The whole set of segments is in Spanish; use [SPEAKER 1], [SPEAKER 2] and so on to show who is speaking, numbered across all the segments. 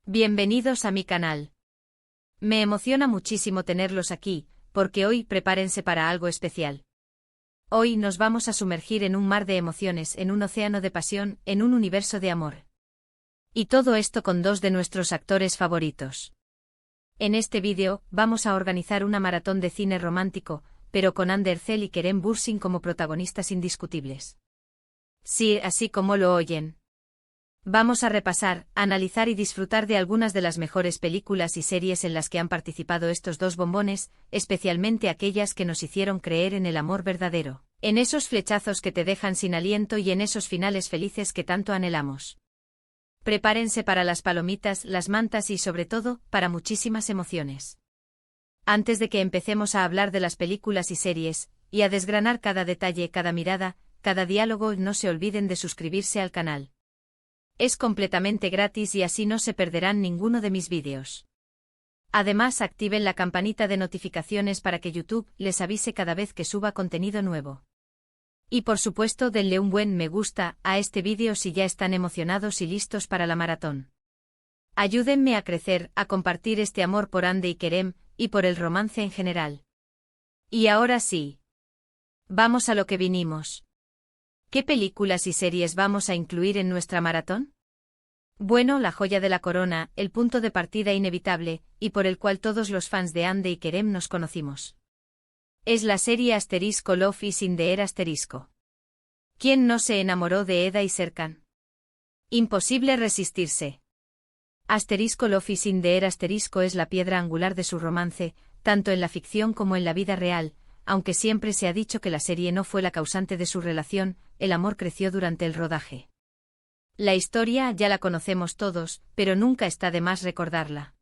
[SPEAKER 1] Bienvenidos a mi canal. Me emociona muchísimo tenerlos aquí, porque hoy prepárense para algo especial. Hoy nos vamos a sumergir en un mar de emociones, en un océano de pasión, en un universo de amor. Y todo esto con dos de nuestros actores favoritos. En este vídeo, vamos a organizar una maratón de cine romántico, pero con Ande Ercel y Kerem Bürsin como protagonistas indiscutibles. Sí, así como lo oyen. Vamos a repasar, analizar y disfrutar de algunas de las mejores películas y series en las que han participado estos dos bombones, especialmente aquellas que nos hicieron creer en el amor verdadero, en esos flechazos que te dejan sin aliento y en esos finales felices que tanto anhelamos. Prepárense para las palomitas, las mantas y sobre todo, para muchísimas emociones. Antes de que empecemos a hablar de las películas y series, y a desgranar cada detalle, cada mirada, cada diálogo, no se olviden de suscribirse al canal. Es completamente gratis y así no se perderán ninguno de mis vídeos. Además, activen la campanita de notificaciones para que YouTube les avise cada vez que suba contenido nuevo. Y por supuesto, denle un buen me gusta a este vídeo si ya están emocionados y listos para la maratón. Ayúdenme a crecer, a compartir este amor por Ande y Kerem, y por el romance en general. Y ahora sí. Vamos a lo que vinimos. ¿Qué películas y series vamos a incluir en nuestra maratón? Bueno, la joya de la corona, el punto de partida inevitable, y por el cual todos los fans de Ande y Kerem nos conocimos. Es la serie Love is in the Air *. ¿Quién no se enamoró de Eda y Serkan? Imposible resistirse. Love is in the Air es la piedra angular de su romance, tanto en la ficción como en la vida real. Aunque siempre se ha dicho que la serie no fue la causante de su relación, el amor creció durante el rodaje. La historia ya la conocemos todos, pero nunca está de más recordarla.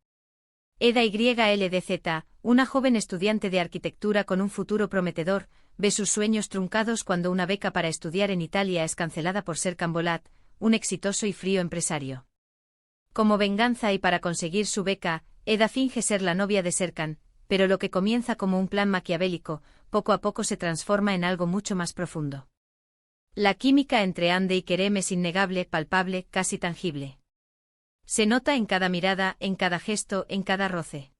[SPEAKER 1] Eda YLDZ, una joven estudiante de arquitectura con un futuro prometedor, ve sus sueños truncados cuando una beca para estudiar en Italia es cancelada por Serkan Bolat, un exitoso y frío empresario. Como venganza y para conseguir su beca, Eda finge ser la novia de Serkan, pero lo que comienza como un plan maquiavélico, poco a poco se transforma en algo mucho más profundo. La química entre Ande y Kerem es innegable, palpable, casi tangible. Se nota en cada mirada, en cada gesto, en cada roce.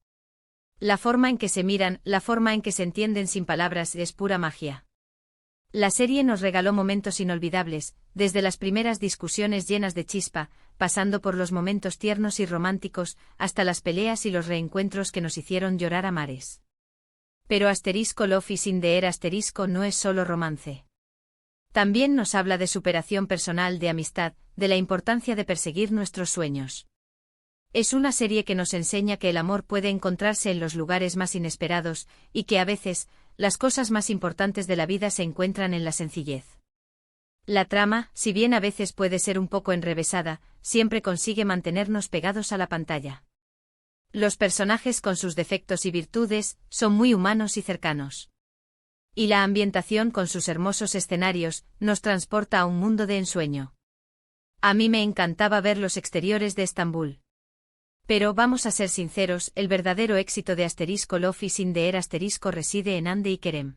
[SPEAKER 1] La forma en que se miran, la forma en que se entienden sin palabras es pura magia. La serie nos regaló momentos inolvidables, desde las primeras discusiones llenas de chispa, pasando por los momentos tiernos y románticos, hasta las peleas y los reencuentros que nos hicieron llorar a mares. Pero Love is in the Air no es solo romance. También nos habla de superación personal, de amistad, de la importancia de perseguir nuestros sueños. Es una serie que nos enseña que el amor puede encontrarse en los lugares más inesperados, y que a veces, las cosas más importantes de la vida se encuentran en la sencillez. La trama, si bien a veces puede ser un poco enrevesada, siempre consigue mantenernos pegados a la pantalla. Los personajes con sus defectos y virtudes, son muy humanos y cercanos. Y la ambientación con sus hermosos escenarios, nos transporta a un mundo de ensueño. A mí me encantaba ver los exteriores de Estambul. Pero vamos a ser sinceros, el verdadero éxito de Love is in the Air reside en Ande y Kerem.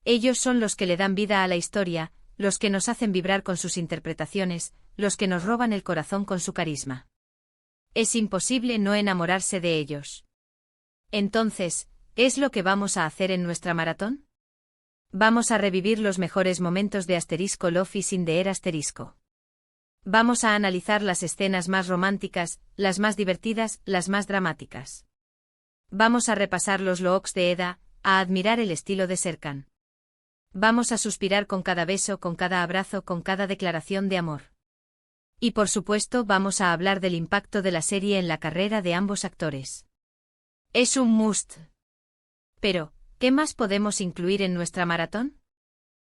[SPEAKER 1] Ellos son los que le dan vida a la historia, los que nos hacen vibrar con sus interpretaciones, los que nos roban el corazón con su carisma. Es imposible no enamorarse de ellos. Entonces, ¿qué es lo que vamos a hacer en nuestra maratón? Vamos a revivir los mejores momentos de Love is in the Air *. Vamos a analizar las escenas más románticas, las más divertidas, las más dramáticas. Vamos a repasar los looks de Eda, a admirar el estilo de Serkan. Vamos a suspirar con cada beso, con cada abrazo, con cada declaración de amor. Y por supuesto vamos a hablar del impacto de la serie en la carrera de ambos actores. Es un must. Pero, ¿qué más podemos incluir en nuestra maratón?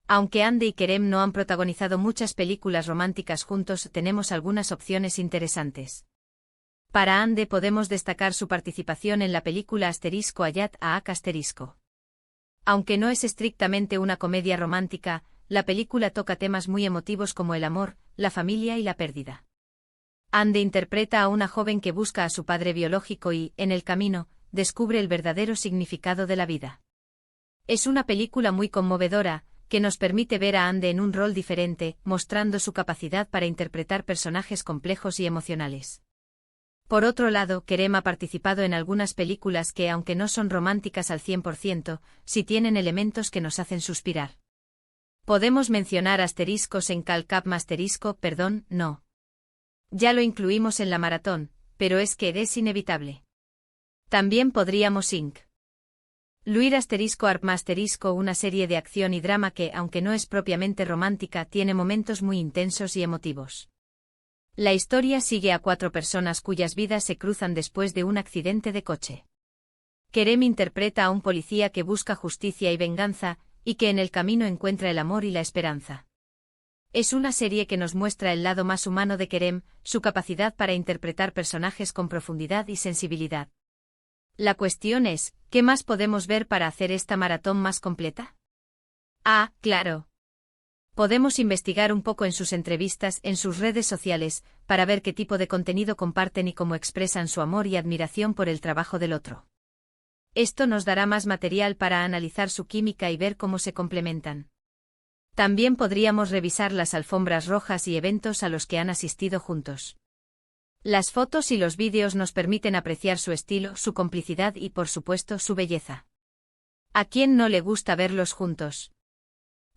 [SPEAKER 1] Aunque Ande y Kerem no han protagonizado muchas películas románticas juntos, tenemos algunas opciones interesantes. Para Ande podemos destacar su participación en la película Hayat Aak *. Aunque no es estrictamente una comedia romántica, la película toca temas muy emotivos como el amor, la familia y la pérdida. Ande interpreta a una joven que busca a su padre biológico y, en el camino, descubre el verdadero significado de la vida. Es una película muy conmovedora, que nos permite ver a Ande en un rol diferente, mostrando su capacidad para interpretar personajes complejos y emocionales. Por otro lado, Kerem ha participado en algunas películas que, aunque no son románticas al 100%, sí tienen elementos que nos hacen suspirar. Podemos mencionar asteriscos en Calcap asterisco, perdón, no. Ya lo incluimos en la maratón, pero es que es inevitable. También podríamos incluir asterisco ARP asterisco, una serie de acción y drama que, aunque no es propiamente romántica, tiene momentos muy intensos y emotivos. La historia sigue a 4 personas cuyas vidas se cruzan después de un accidente de coche. Kerem interpreta a un policía que busca justicia y venganza, y que en el camino encuentra el amor y la esperanza. Es una serie que nos muestra el lado más humano de Kerem, su capacidad para interpretar personajes con profundidad y sensibilidad. La cuestión es, ¿qué más podemos ver para hacer esta maratón más completa? Ah, claro. Podemos investigar un poco en sus entrevistas, en sus redes sociales, para ver qué tipo de contenido comparten y cómo expresan su amor y admiración por el trabajo del otro. Esto nos dará más material para analizar su química y ver cómo se complementan. También podríamos revisar las alfombras rojas y eventos a los que han asistido juntos. Las fotos y los vídeos nos permiten apreciar su estilo, su complicidad y, por supuesto, su belleza. ¿A quién no le gusta verlos juntos?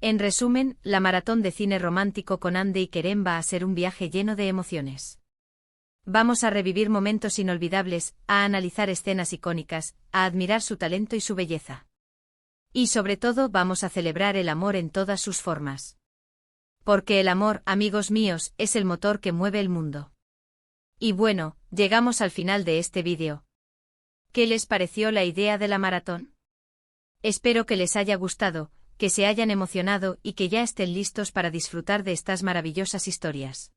[SPEAKER 1] En resumen, la maratón de cine romántico con Hande y Kerem va a ser un viaje lleno de emociones. Vamos a revivir momentos inolvidables, a analizar escenas icónicas, a admirar su talento y su belleza. Y sobre todo vamos a celebrar el amor en todas sus formas. Porque el amor, amigos míos, es el motor que mueve el mundo. Y bueno, llegamos al final de este vídeo. ¿Qué les pareció la idea de la maratón? Espero que les haya gustado, que se hayan emocionado y que ya estén listos para disfrutar de estas maravillosas historias.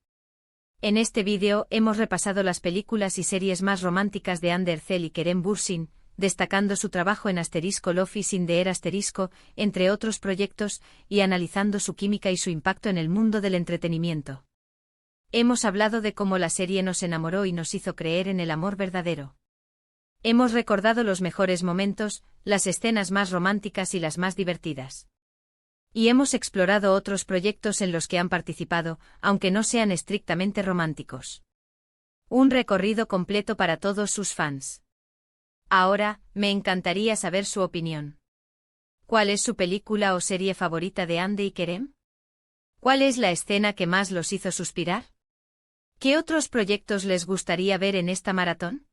[SPEAKER 1] En este vídeo hemos repasado las películas y series más románticas de Hande Erçel y Kerem Bürsin, destacando su trabajo en asterisco Love is in the Air asterisco, entre otros proyectos, y analizando su química y su impacto en el mundo del entretenimiento. Hemos hablado de cómo la serie nos enamoró y nos hizo creer en el amor verdadero. Hemos recordado los mejores momentos, las escenas más románticas y las más divertidas. Y hemos explorado otros proyectos en los que han participado, aunque no sean estrictamente románticos. Un recorrido completo para todos sus fans. Ahora, me encantaría saber su opinión. ¿Cuál es su película o serie favorita de Hande y Kerem? ¿Cuál es la escena que más los hizo suspirar? ¿Qué otros proyectos les gustaría ver en esta maratón?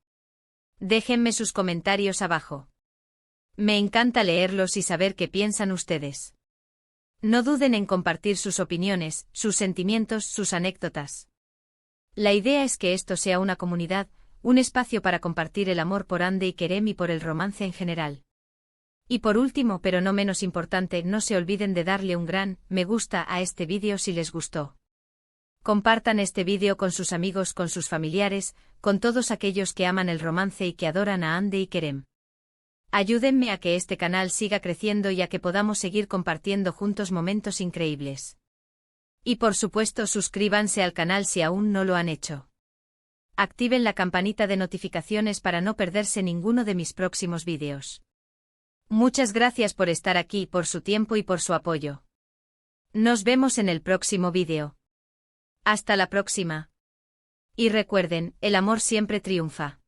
[SPEAKER 1] Déjenme sus comentarios abajo. Me encanta leerlos y saber qué piensan ustedes. No duden en compartir sus opiniones, sus sentimientos, sus anécdotas. La idea es que esto sea una comunidad, un espacio para compartir el amor por Hande y Kerem y por el romance en general. Y por último, pero no menos importante, no se olviden de darle un gran me gusta a este vídeo si les gustó. Compartan este vídeo con sus amigos, con sus familiares, con todos aquellos que aman el romance y que adoran a Hande y Kerem. Ayúdenme a que este canal siga creciendo y a que podamos seguir compartiendo juntos momentos increíbles. Y por supuesto suscríbanse al canal si aún no lo han hecho. Activen la campanita de notificaciones para no perderse ninguno de mis próximos vídeos. Muchas gracias por estar aquí, por su tiempo y por su apoyo. Nos vemos en el próximo vídeo. Hasta la próxima. Y recuerden, el amor siempre triunfa.